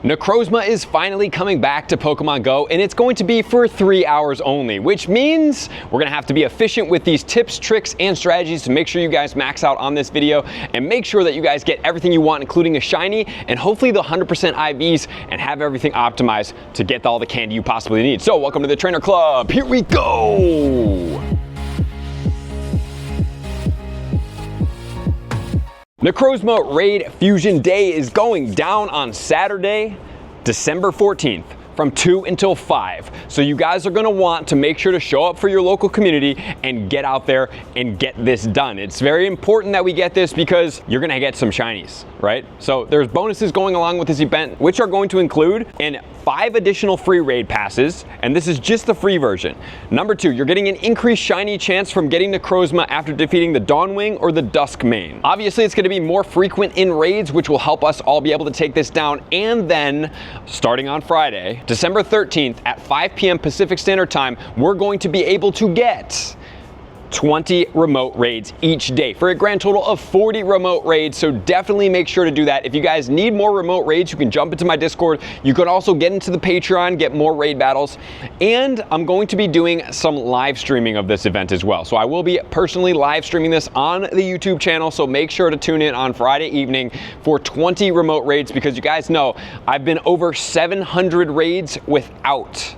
Necrozma is finally coming back to Pokemon Go, and it's going to be for 3 hours only, which means we're gonna have to be efficient with these tips, tricks, and strategies to make sure you guys max out on this video and make sure that you guys get everything you want, including a shiny and hopefully the 100% IVs, and have everything optimized to get all the candy you possibly need. So welcome to the Trainer Club. Here we go. Necrozma Raid Fusion Day is going down on Saturday, December 14th. From 2 until 5. So you guys are gonna want to make sure to show up for your local community and get out there and get this done. It's very important that we get this because you're gonna get some shinies, right? So there's bonuses going along with this event, which are going to include 5 additional free raid passes, and this is just the free version. Number 2, you're getting an increased shiny chance from getting Necrozma after defeating the Dawnwing or the Dusk main. Obviously, it's gonna be more frequent in raids, which will help us all be able to take this down. And then, starting on Friday, December 13th at 5 p.m. Pacific Standard Time, we're going to be able to get 20 remote raids each day for a grand total of 40 remote raids. So definitely make sure to do that. If you guys need more remote raids, you can jump into my Discord. You can also get into the Patreon, get more raid battles. And I'm going to be doing some live streaming of this event as well. So I will be personally live streaming this on the YouTube channel. So make sure to tune in on Friday evening for 20 remote raids, because you guys know I've been over 700 raids without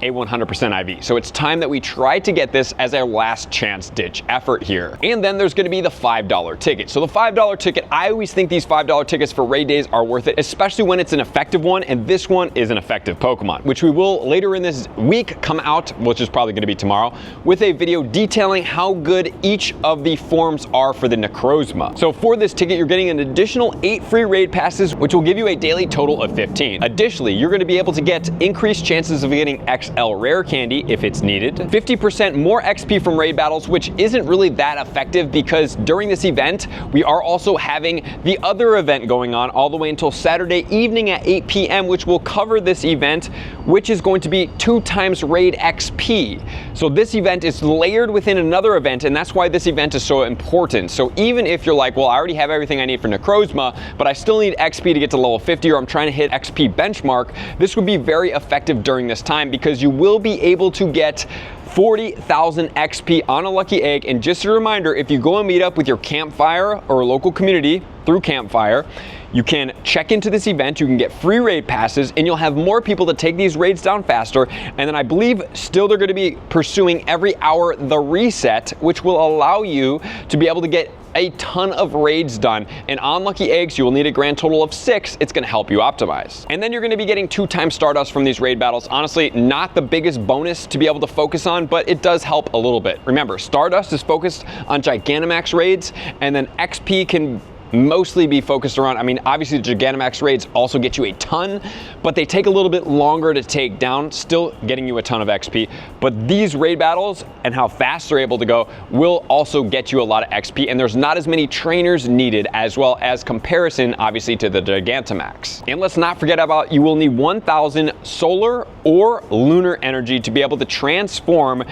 a 100% IV. So it's time that we try to get this as our last chance ditch effort here. And then there's gonna be the $5 ticket. So the $5 ticket, I always think these $5 tickets for raid days are worth it, especially when it's an effective one, and this one is an effective Pokemon, which we will later in this week come out, which is probably gonna be tomorrow, with a video detailing how good each of the forms are for the Necrozma. So for this ticket, you're getting an additional 8 free raid passes, which will give you a daily total of 15. Additionally, you're gonna be able to get increased chances of getting XL rare candy if it's needed, 50% more XP from raid battles, which isn't really that effective because during this event, we are also having the other event going on all the way until Saturday evening at 8 p.m., which will cover this event, which is going to be 2 times raid XP. So this event is layered within another event, and that's why this event is so important. So even if you're like, well, I already have everything I need for Necrozma, but I still need XP to get to level 50, or I'm trying to hit XP benchmark, this would be very effective during this time because you will be able to get 40,000 XP on a lucky egg. And just a reminder, if you go and meet up with your campfire or local community through campfire, you can check into this event, you can get free raid passes, and you'll have more people to take these raids down faster. And then I believe still they're gonna be pursuing every hour the reset, which will allow you to be able to get a ton of raids done. And on lucky eggs, you will need a grand total of 6. It's gonna help you optimize. And then you're gonna be getting 2 times Stardust from these raid battles. Honestly, not the biggest bonus to be able to focus on, but it does help a little bit. Remember, Stardust is focused on Gigantamax raids, and then XP can mostly be focused around, I mean, obviously the Gigantamax raids also get you a ton, but they take a little bit longer to take down, still getting you a ton of XP. But these raid battles and how fast they're able to go will also get you a lot of XP, and there's not as many trainers needed, as well as comparison, obviously, to the Gigantamax. And let's not forget about, you will need 1,000 solar or lunar energy to be able to transform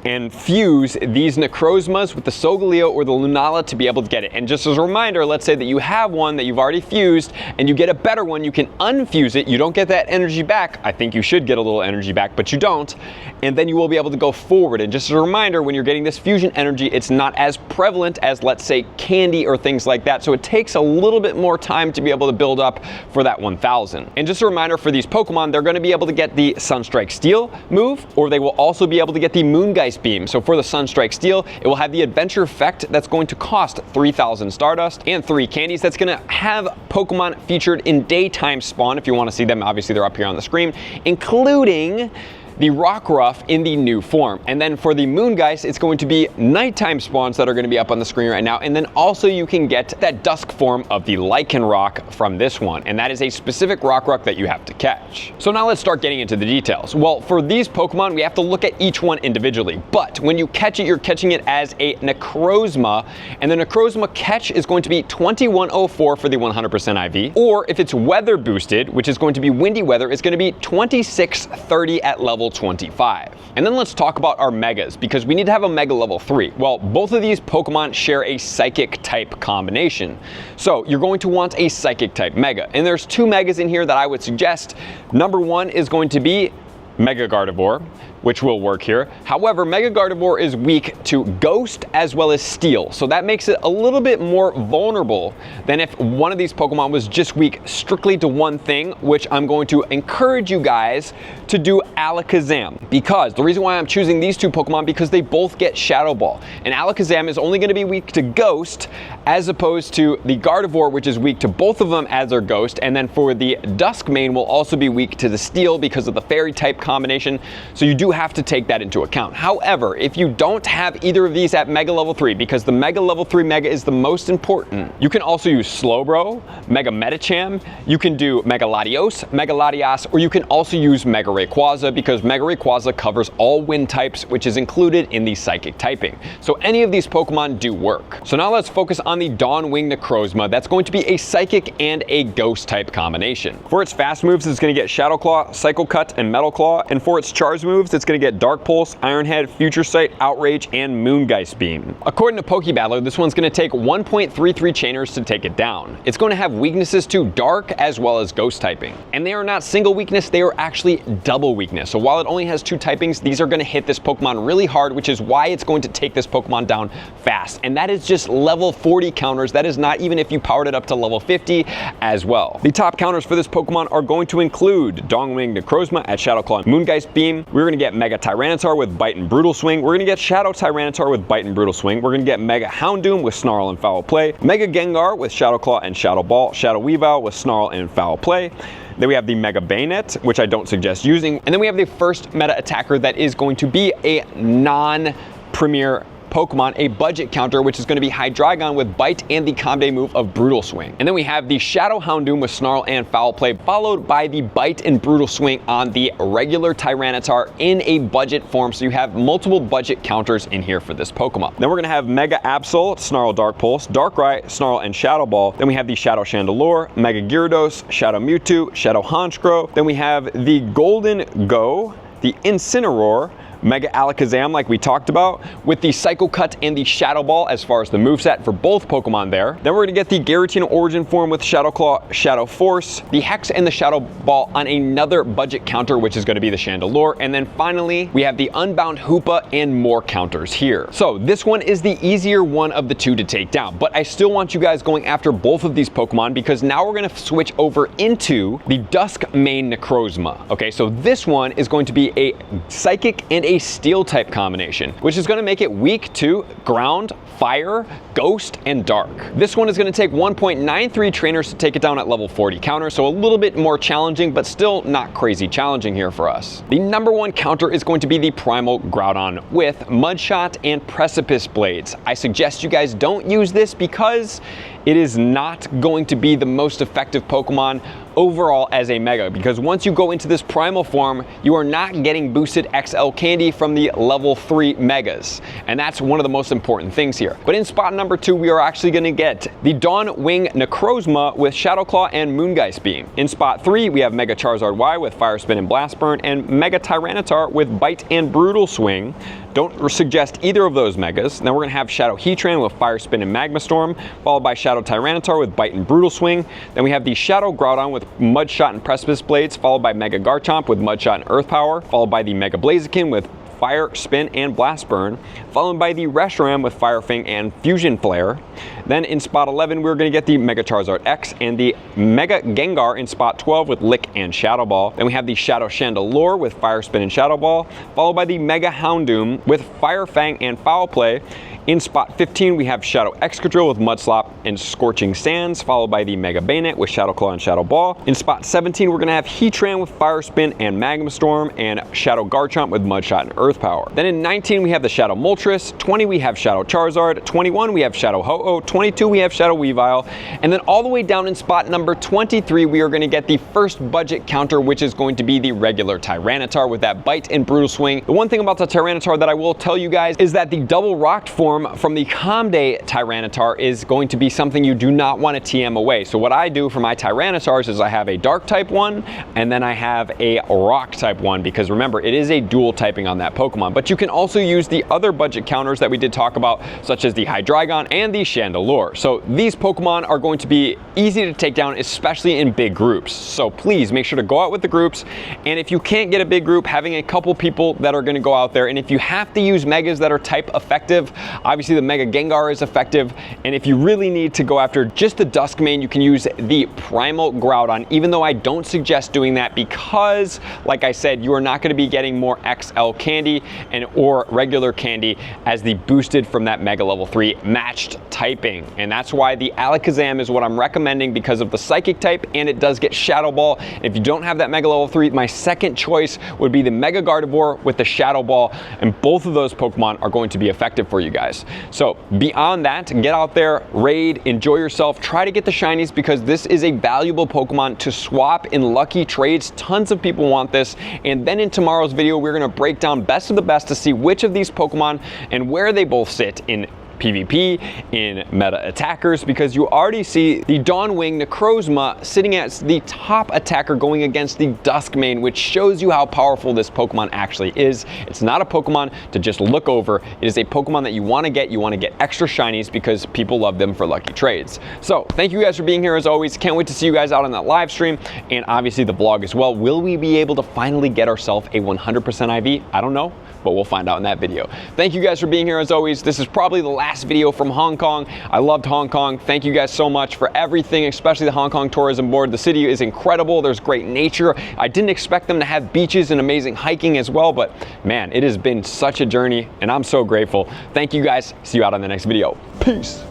and fuse these Necrozmas with the Solgaleo or the Lunala to be able to get it. And just as a reminder, let's say that you have one that you've already fused and you get a better one, you can unfuse it. You don't get that energy back. I think you should get a little energy back, but you don't. And then you will be able to go forward. And just as a reminder, when you're getting this fusion energy, it's not as prevalent as, let's say, candy or things like that. So it takes a little bit more time to be able to build up for that 1,000. And just a reminder for these Pokemon, they're gonna be able to get the Sunstrike Steel move, or they will also be able to get the Moongeist Beam. So for the Sunstrike Steel, it will have the adventure effect that's going to cost 3,000 Stardust and 3 candies. That's gonna have Pokemon featured in daytime spawn. If you wanna see them, obviously they're up here on the screen, including the Rockruff in the new form. And then for the Moongeist, it's going to be nighttime spawns that are going to be up on the screen right now. And then also you can get that Dusk form of the Lycanroc from this one. And that is a specific Rockruff that you have to catch. So now let's start getting into the details. Well, for these Pokemon, we have to look at each one individually. But when you catch it, you're catching it as a Necrozma. And the Necrozma catch is going to be 2104 for the 100% IV. Or if it's weather boosted, which is going to be windy weather, it's going to be 2630 at level level 25. And then let's talk about our megas, because we need to have a mega level 3. Well, both of these Pokemon share a psychic type combination. So you're going to want a psychic type mega. And there's two megas in here that I would suggest. Number one is going to be Mega Gardevoir, which will work here. However, Mega Gardevoir is weak to Ghost as well as Steel, so that makes it a little bit more vulnerable than if one of these Pokemon was just weak strictly to one thing, which I'm going to encourage you guys to do Alakazam. Because the reason why I'm choosing these two Pokemon, because they both get Shadow Ball, and Alakazam is only going to be weak to Ghost as opposed to the Gardevoir, which is weak to both of them as their Ghost, and then for the Dusk main will also be weak to the Steel because of the Fairy type combination, so you do have to take that into account. However, if you don't have either of these at Mega Level 3, because the Mega Level 3 Mega is the most important, you can also use Slowbro, Mega Medicham, you can do Mega Latios, Mega Latias, or you can also use Mega Rayquaza, because Mega Rayquaza covers all wind types, which is included in the Psychic typing. So any of these Pokemon do work. So now let's focus on the Dawnwing Necrozma. That's going to be a Psychic and a Ghost type combination. For its fast moves, it's going to get Shadow Claw, Cycle Cut, and Metal Claw. And for its charge moves, it's going to get Dark Pulse, Iron Head, Future Sight, Outrage, and Moongeist Beam. According to Pokebattler, this one's going to take 1.33 trainers to take it down. It's going to have weaknesses to Dark as well as Ghost typing. And they are not single weakness, they are actually double weakness. So while it only has two typings, these are going to hit this Pokemon really hard, which is why it's going to take this Pokemon down fast. And that is just level 40 counters. That is not even if you powered it up to level 50 as well. The top counters for this Pokemon are going to include Dawnwing Necrozma at Shadow Claw and Moongeist Beam. We're going to get Mega Tyranitar with Bite and Brutal Swing. We're going to get Shadow Tyranitar with Bite and Brutal Swing. We're going to get Mega Houndoom with Snarl and Foul Play. Mega Gengar with Shadow Claw and Shadow Ball. Shadow Weavile with Snarl and Foul Play. Then we have the Mega Bayonet, which I don't suggest using. And then we have the first meta attacker that is going to be a non-premier Pokemon, a budget counter, which is going to be Hydreigon with Bite and the combo move of Brutal Swing. And then we have the Shadow Houndoom with Snarl and Foul Play, followed by the Bite and Brutal Swing on the regular Tyranitar in a budget form, so you have multiple budget counters in here for this Pokemon. Then we're going to have Mega Absol, Snarl Dark Pulse, Darkrai, Snarl, and Shadow Ball. Then we have the Shadow Chandelure, Mega Gyarados, Shadow Mewtwo, Shadow Honchkrow. Then we have the Golden Go, the Incineroar, Mega Alakazam like we talked about, with the Psycho Cut and the Shadow Ball as far as the moveset for both Pokemon there. Then we're going to get the Giratina Origin form with Shadow Claw, Shadow Force, the Hex and the Shadow Ball on another budget counter, which is going to be the Chandelure. And then finally, we have the Unbound Hoopa and more counters here. So this one is the easier one of the two to take down, but I still want you guys going after both of these Pokemon, because now we're going to switch over into the Dusk main Necrozma. Okay, so this one is going to be a Psychic and a Steel type combination, which is going to make it weak to Ground, Fire, Ghost, and Dark. This one is going to take 1.93 trainers to take it down at level 40 counter, so a little bit more challenging, but still not crazy challenging here for us. The number one counter is going to be the Primal Groudon with Mudshot and Precipice Blades. I suggest you guys don't use this because it is not going to be the most effective Pokemon overall as a Mega, because once you go into this Primal form, you are not getting boosted XL candy from the level 3 Megas, and that's one of the most important things here. But in spot number 2, we are actually going to get the Dawnwing Necrozma with Shadow Claw and Moongeist Beam. In spot 3, we have Mega Charizard Y with Fire Spin and Blast Burn, and Mega Tyranitar with Bite and Brutal Swing. Don't suggest either of those Megas. Then we're going to have Shadow Heatran with Fire Spin and Magma Storm, followed by Shadow Tyranitar with Bite and Brutal Swing. Then we have the Shadow Groudon with Mudshot and Precipice Blades, followed by Mega Garchomp with Mudshot and Earth Power, followed by the Mega Blaziken with Fire Spin and Blast Burn, followed by the Reshiram with Fire Fang and Fusion Flare. Then in spot 11, we're going to get the Mega Charizard X and the Mega Gengar in spot 12 with Lick and Shadow Ball. Then we have the Shadow Chandelure with Fire Spin and Shadow Ball, followed by the Mega Houndoom with Fire Fang and Foul Play. In spot 15, we have Shadow Excadrill with Mudslap and Scorching Sands, followed by the Mega Bayonet with Shadow Claw and Shadow Ball. In spot 17, we're going to have Heatran with Fire Spin and Magma Storm, and Shadow Garchomp with Mudshot and Earth Power. Then in 19, we have the Shadow Moltres. 20, we have Shadow Charizard. 21, we have Shadow Ho-Oh. 22, we have Shadow Weavile. And then all the way down in spot number 23, we are going to get the first budget counter, which is going to be the regular Tyranitar with that Bite and Brutal Swing. The one thing about the Tyranitar that I will tell you guys is that the double rocked form form from the Calm Day Tyranitar is going to be something you do not want to TM away. So what I do for my Tyrannosars is I have a dark type one, and then I have a rock type one, because remember, it is a dual typing on that Pokemon. But you can also use the other budget counters that we did talk about, such as the Hydreigon and the Chandelure. So these Pokemon are going to be easy to take down, especially in big groups. So please make sure to go out with the groups. And if you can't get a big group, having a couple people that are going to go out there, and if you have to use megas that are type effective, obviously the Mega Gengar is effective. And if you really need to go after just the Dusk main, you can use the Primal Groudon, even though I don't suggest doing that because, like I said, you are not going to be getting more XL candy or regular candy as the boosted from that Mega Level 3 matched typing. And that's why the Alakazam is what I'm recommending, because of the Psychic type, and it does get Shadow Ball. If you don't have that Mega Level 3, my second choice would be the Mega Gardevoir with the Shadow Ball, and both of those Pokemon are going to be effective for you guys. So beyond that, get out there, raid, enjoy yourself, try to get the shinies, because this is a valuable Pokemon to swap in lucky trades. Tons of people want this. And then in tomorrow's video, we're going to break down best of the best to see which of these Pokemon and where they both sit in PvP, in meta attackers, because you already see the Dawnwing Necrozma sitting as the top attacker going against the Dusk main, which shows you how powerful this Pokemon actually is. It's not a Pokemon to just look over. It is a Pokemon that you want to get. You want to get extra shinies because people love them for lucky trades. So thank you guys for being here as always. Can't wait to see you guys out on that live stream, and obviously the vlog as well. Will we be able to finally get ourselves a 100% IV? I don't know, but we'll find out in that video. Thank you guys for being here as always. This is probably the last video from Hong Kong. I loved Hong Kong. Thank you guys so much for everything, especially the Hong Kong tourism board. The city is incredible. There's great nature. I didn't expect them to have beaches and amazing hiking as well, but man, it has been such a journey, and I'm so grateful. Thank you guys. See you out on the next video. Peace.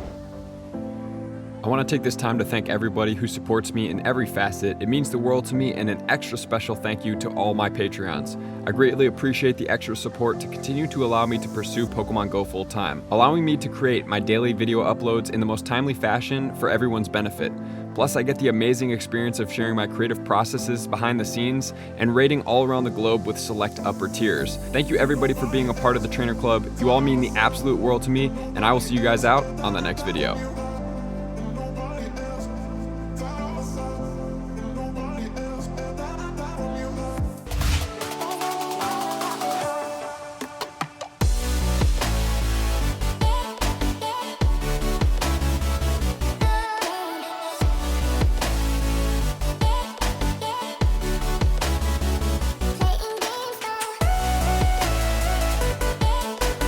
I want to take this time to thank everybody who supports me in every facet. It means the world to me, and an extra special thank you to all my Patreons. I greatly appreciate the extra support to continue to allow me to pursue Pokemon Go full time, allowing me to create my daily video uploads in the most timely fashion for everyone's benefit. Plus, I get the amazing experience of sharing my creative processes behind the scenes and raiding all around the globe with select upper tiers. Thank you everybody for being a part of the Trainer Club. You all mean the absolute world to me, and I will see you guys out on the next video.